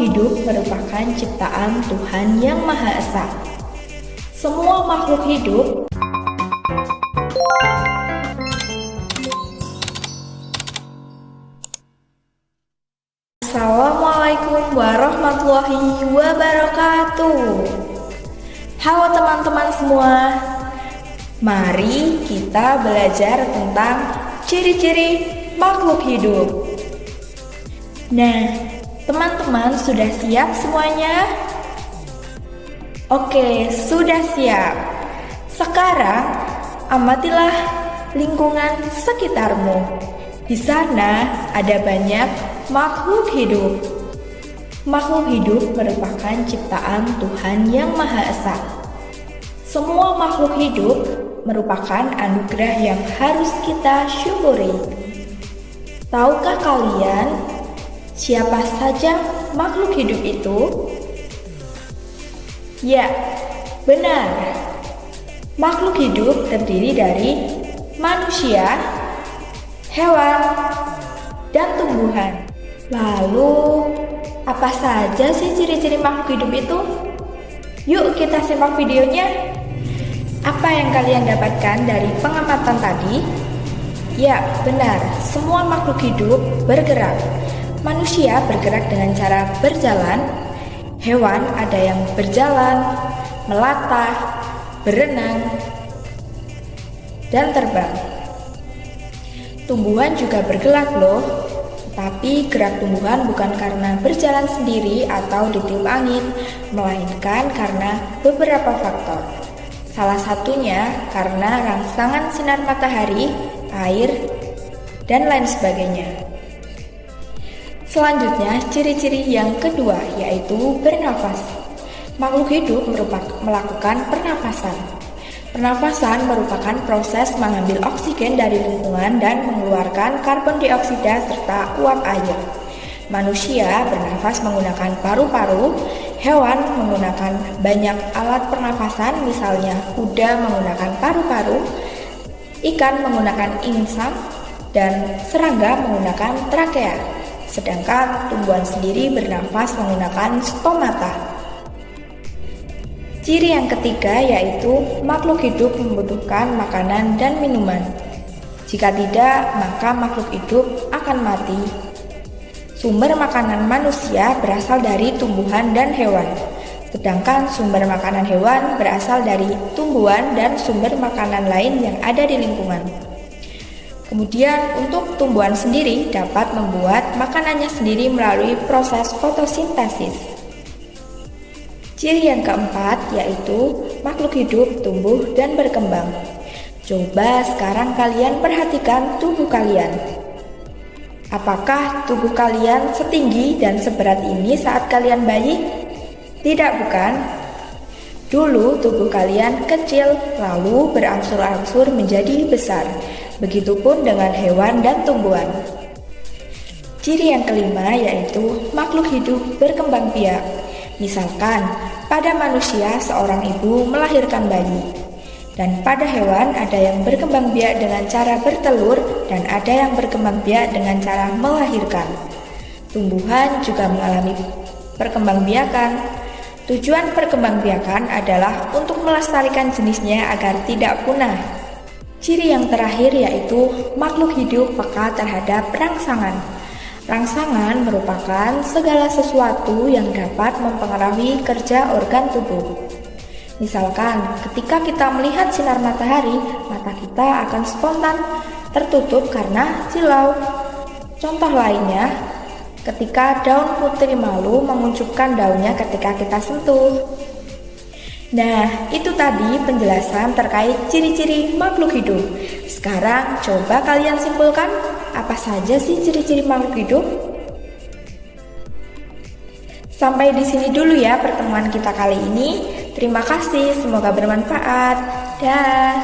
hidup merupakan ciptaan Tuhan Yang Maha Esa. Semua makhluk hidup Assalamualaikum warahmatullahi wabarakatuh. Halo teman-teman semua. Mari kita belajar tentang ciri-ciri makhluk hidup. Nah, teman-teman sudah siap semuanya? Oke, sudah siap. Sekarang amatilah lingkungan sekitarmu. Di sana ada banyak makhluk hidup. Makhluk hidup merupakan ciptaan Tuhan Yang Maha Esa. Semua makhluk hidup merupakan anugerah yang harus kita syukuri. Tahukah kalian siapa saja makhluk hidup itu? Ya, benar. Makhluk hidup terdiri dari manusia, hewan, dan tumbuhan. Lalu, apa saja sih ciri-ciri makhluk hidup itu? Yuk kita simak videonya. Apa yang kalian dapatkan dari pengamatan tadi? Ya, benar. Semua makhluk hidup bergerak. Manusia bergerak dengan cara berjalan. Hewan ada yang berjalan, melatah, berenang, dan terbang. Tumbuhan juga bergerak loh. Tapi gerak tumbuhan bukan karena berjalan sendiri atau ditiup angin, melainkan karena beberapa faktor. Salah satunya karena rangsangan sinar matahari, air, dan lain sebagainya. Selanjutnya, ciri-ciri yang kedua yaitu bernafas. Makhluk hidup melakukan pernafasan. Pernafasan merupakan proses mengambil oksigen dari lingkungan dan mengeluarkan karbon dioksida serta uap air. Manusia bernafas menggunakan paru-paru, hewan menggunakan banyak alat pernafasan, misalnya kuda menggunakan paru-paru, ikan menggunakan insang, dan serangga menggunakan trakea. Sedangkan tumbuhan sendiri bernafas menggunakan stomata. Ciri yang ketiga yaitu makhluk hidup membutuhkan makanan dan minuman. Jika tidak, maka makhluk hidup akan mati. Sumber makanan manusia berasal dari tumbuhan dan hewan, sedangkan sumber makanan hewan berasal dari tumbuhan dan sumber makanan lain yang ada di lingkungan. Kemudian untuk tumbuhan sendiri dapat membuat makanannya sendiri melalui proses fotosintesis. Ciri yang keempat yaitu makhluk hidup tumbuh dan berkembang. Coba sekarang kalian perhatikan tubuh kalian. Apakah tubuh kalian setinggi dan seberat ini saat kalian bayi? Tidak, bukan? Dulu tubuh kalian kecil lalu berangsur-angsur menjadi besar. Begitupun dengan hewan dan tumbuhan. Ciri yang kelima yaitu makhluk hidup berkembang biak. Misalkan, pada manusia seorang ibu melahirkan bayi, dan pada hewan ada yang berkembang biak dengan cara bertelur dan ada yang berkembang biak dengan cara melahirkan. Tumbuhan juga mengalami perkembangbiakan. Tujuan perkembangbiakan adalah untuk melestarikan jenisnya agar tidak punah. Ciri yang terakhir yaitu makhluk hidup peka terhadap rangsangan. Rangsangan merupakan segala sesuatu yang dapat mempengaruhi kerja organ tubuh. Misalkan, ketika kita melihat sinar matahari, mata kita akan spontan tertutup karena silau. Contoh lainnya, ketika daun putri malu mengunculkan daunnya ketika kita sentuh. Nah, itu tadi penjelasan terkait ciri-ciri makhluk hidup. Sekarang coba kalian simpulkan, apa saja sih ciri-ciri makhluk hidup? Sampai di sini dulu ya pertemuan kita kali ini. Terima kasih, semoga bermanfaat. Dah.